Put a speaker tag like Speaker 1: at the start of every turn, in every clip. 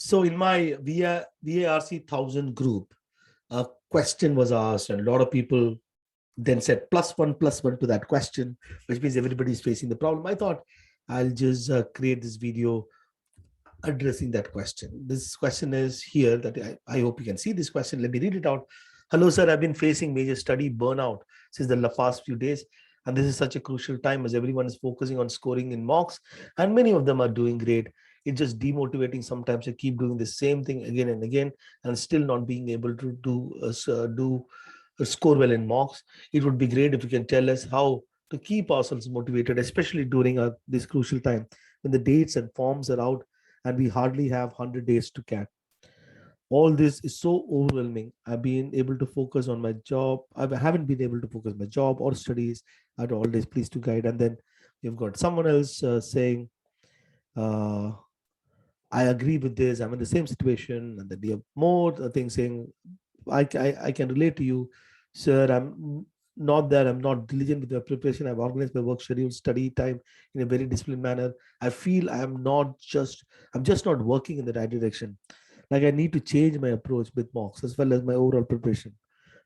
Speaker 1: So in my VARC 1000 group, a question was asked, and a lot of people then said +1 to that question, which means everybody is facing the problem. I thought I'll just create this video addressing that question. This question is here that I hope you can see this question. Let me read it out. Hello, sir. I've been facing major study burnout since the past few days. And this is such a crucial time as everyone is focusing on scoring in mocks, and many of them are doing great. It's just demotivating sometimes to keep doing the same thing again and again and still not being able to do score well in mocks. It would be great if you can tell us how to keep ourselves motivated, especially during this crucial time when the dates and forms are out and we hardly have 100 days to CAT. All this is so overwhelming. I've been able to focus on my job. I haven't been able to focus on my job or studies at all days. Please to guide. And then you've got someone else saying, I agree with this. I'm in the same situation. And then we have more things saying, I can relate to you, sir. I'm not diligent with my preparation. I've organized my work schedule, study time in a very disciplined manner. I feel I'm just not working in the right direction. Like I need to change my approach with mocks as well as my overall preparation.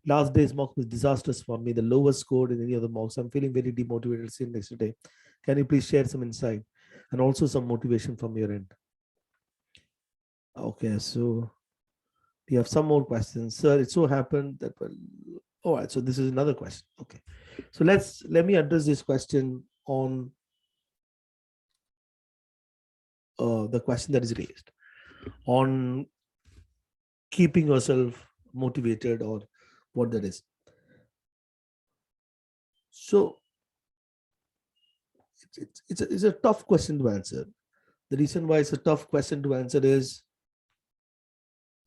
Speaker 1: Last day's mock was disastrous for me, the lowest scored in any of the mocks. I'm feeling very demotivated since next day. Can you please share some insight and also some motivation from your end? Okay, so we have some more questions. Sir, it so happened that, well, all right, so this is another question. Okay, so let me address this question on the question that is raised on keeping yourself motivated or what that is. So it's a tough question to answer. The reason why it's a tough question to answer is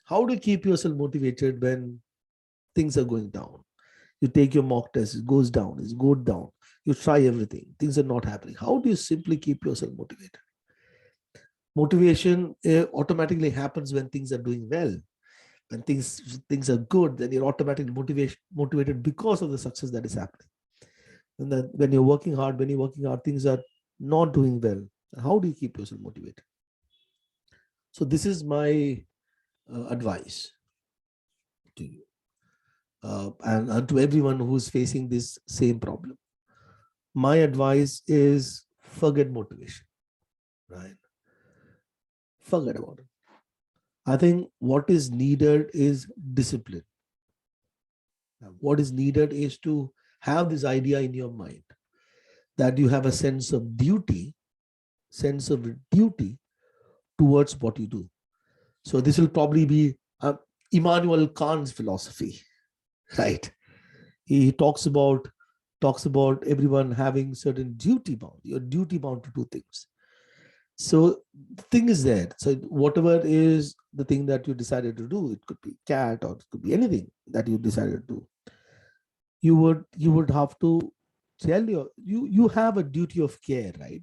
Speaker 1: how to keep yourself motivated when things are going down. You take your mock test, it goes down, it goes down. You try everything, things are not happening. How do you simply keep yourself motivated? Motivation automatically happens when things are doing well. When things are good, then you're automatically motivated because of the success that is happening. And then when you're working hard, things are not doing well. How do you keep yourself motivated? So this is my advice to you and to everyone who's facing this same problem. My advice is forget motivation, right? Forget about it. I think what is needed is discipline. What is needed is to have this idea in your mind that you have a sense of duty towards what you do. So this will probably be Immanuel Kant's philosophy, right? He talks about everyone having certain duty bound. You're duty bound to do things. So the thing is there. So whatever is the thing that you decided to do, it could be CAT or it could be anything that you decided to do. You would have to tell you have a duty of care, right?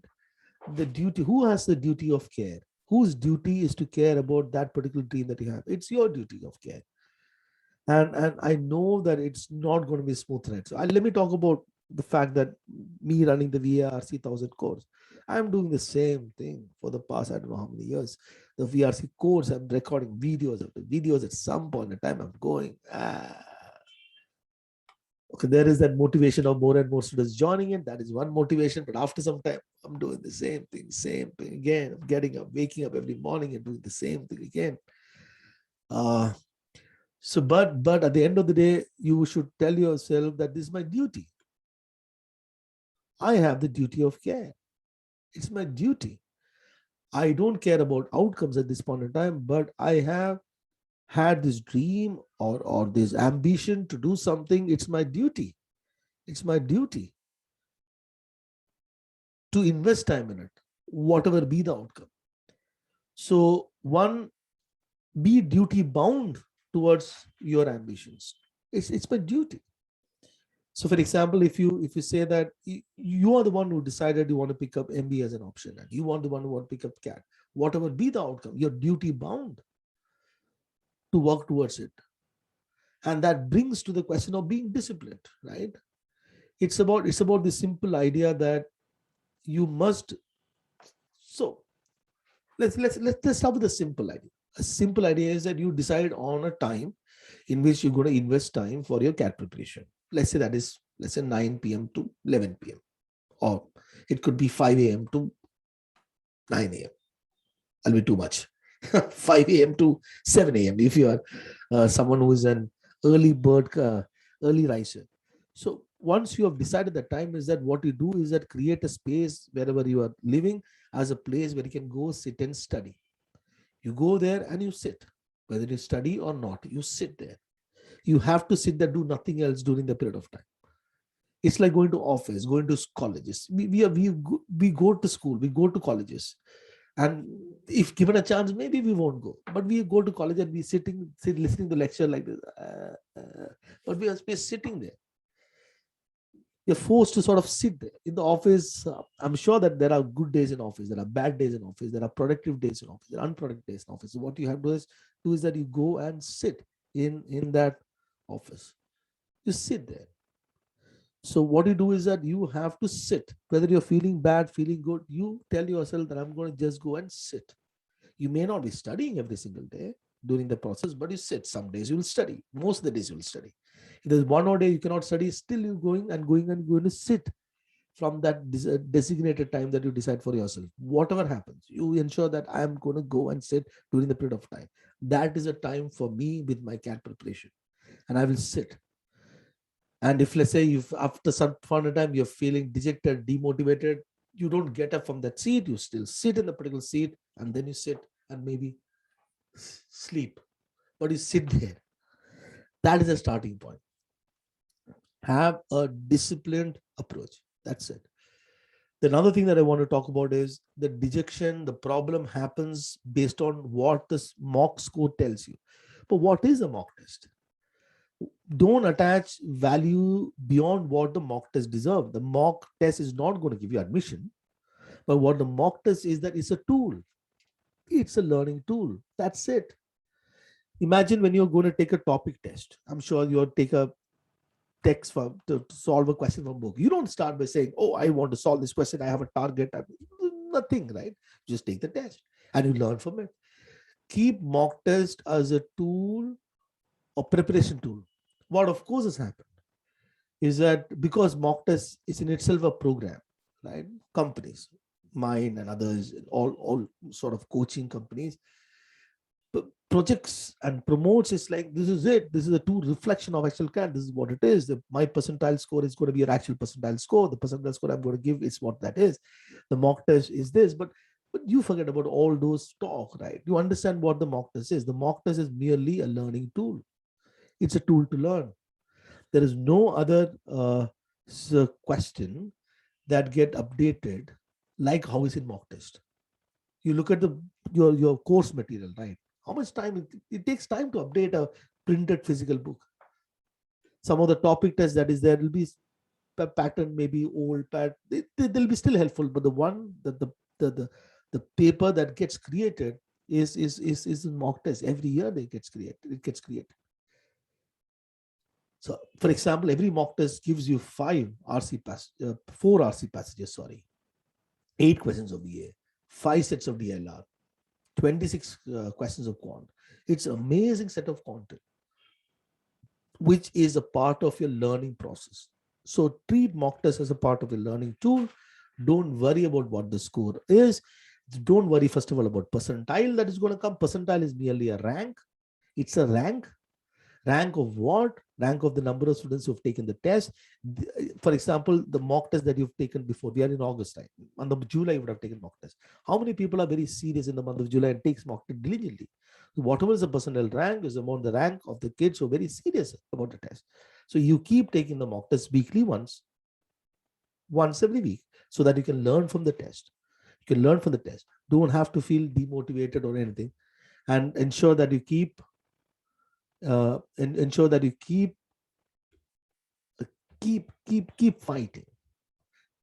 Speaker 1: The duty, who has the duty of care? Whose duty is to care about that particular dream that you have? It's your duty of care. And I know that it's not going to be smooth ride. So let me talk about the fact that me running the VARC 1000 course, I'm doing the same thing for the past, I don't know how many years. The VRC course, I'm recording videos after videos. At some point in time, I'm going, okay, there is that motivation of more and more students joining in. That is one motivation. But after some time, I'm doing the same thing again. I'm getting up, waking up every morning and doing the same thing again. So, but at the end of the day, you should tell yourself that this is my duty. I have the duty of care. It's my duty. I don't care about outcomes at this point in time, but I have had this dream or this ambition to do something. It's my duty. It's my duty to invest time in it, whatever be the outcome. So one, be duty bound towards your ambitions. It's my duty. So for example, if you say that you are the one who decided you want to pick up MBA as an option and you want the one who want to pick up CAT, whatever be the outcome, you're duty bound to work towards it. And that brings to the question of being disciplined, right? It's about the simple idea that you must. So let's start with a simple idea. A simple idea is that you decide on a time in which you're going to invest time for your CAT preparation. Let's say that is, let's say 9 p.m. to 11 p.m. Or it could be 5 a.m. to 9 a.m. That'll be too much. 5 a.m. to 7 a.m. if you are someone who is an early bird, early riser. So once you have decided the time is that, what you do is that create a space wherever you are living as a place where you can go sit and study. You go there and you sit, whether you study or not, you sit there. You have to sit there, do nothing else during the period of time. It's like going to office, going to colleges. We go to school, we go to colleges, and if given a chance, maybe we won't go. But we go to college and we listening to lecture like this. But we're sitting there. You're forced to sort of sit there. In the office, I'm sure that there are good days in office, there are bad days in office, there are productive days in office, there are unproductive days in office. So what you have to do is that you go and sit in that office. You sit there. So what you do is that you have to sit, whether you're feeling bad, feeling good, you tell yourself that I'm going to just go and sit. You may not be studying every single day during the process, but you sit. Some days you will study. Most of the days you will study. If there's one or day you cannot study, still you're going to sit from that designated time that you decide for yourself. Whatever happens, you ensure that I am going to go and sit during the period of time. That is a time for me with my CAT preparation. And I will sit. And if, let's say, you've after some point of time you're feeling dejected, demotivated, you don't get up from that seat, you still sit in the particular seat, and then you sit and maybe sleep, but you sit there. That is a starting point. Have a disciplined approach. That's it. Another thing that I want to talk about is the dejection. The problem happens based on what this mock score tells you. But what is a mock test? Don't attach value beyond what the mock test deserves. The mock test is not going to give you admission, but what the mock test is, that it's a tool. It's a learning tool. That's it. Imagine when you're going to take a topic test. I'm sure you'll take a text to solve a question from a book. You don't start by saying, oh, I want to solve this question, I have a target. Nothing, right? Just take the test and you learn from it. Keep mock test as a tool or preparation tool. What of course has happened is that because mock test is in itself a program, right? Companies, mine and others, all sort of coaching companies, projects and promotes, it's like, this is it. This is a true reflection of actual CAT. This is what it is. My percentile score is going to be your actual percentile score. The percentile score I'm going to give is what that is. The mock test is this, but you forget about all those talk, right? You understand what the mock test is. The mock test is merely a learning tool. It's a tool to learn. There is no other question that get updated like how is in mock test. You look at your course material, right? How much time it takes time to update a printed physical book. Some of the topic tests that is there will be pattern, maybe old they'll be still helpful, but the one that the paper that gets created is in mock test. Every year it gets created. So, for example, every mock test gives you 4 RC passages, 8 questions of VA, 5 sets of DLR, 26 questions of quant. It's an amazing set of content, which is a part of your learning process. So treat mock test as a part of your learning tool. Don't worry about what the score is. Don't worry, first of all, about percentile that is going to come. Percentile is merely a rank. It's a rank. Rank of what? Rank of the number of students who have taken the test. For example, the mock test that you've taken before, we are in August, right? Month of July, you would have taken mock test. How many people are very serious in the month of July and takes mock test diligently? Whatever is the percentile rank is among the rank of the kids who are very serious about the test. So you keep taking the mock test weekly once every week, so that you can learn from the test. You can learn from the test. Don't have to feel demotivated or anything, and ensure that you keep keep fighting,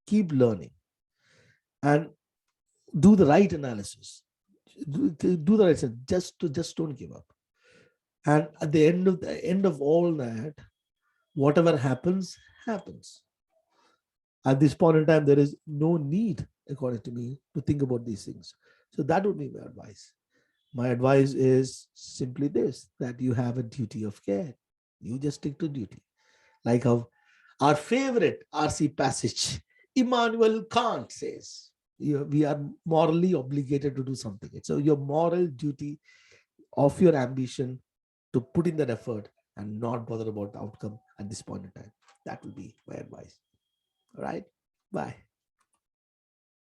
Speaker 1: keep learning, and do the right analysis. Do the right thing. Just don't give up. And at the end of all that, whatever happens. At this point in time, there is no need, according to me, to think about these things. So that would be my advice. My advice is simply this, that you have a duty of care. You just stick to duty. Like our favorite RC passage, Immanuel Kant says, we are morally obligated to do something. So your moral duty of your ambition to put in that effort and not bother about the outcome at this point in time. That will be my advice. All right. Bye.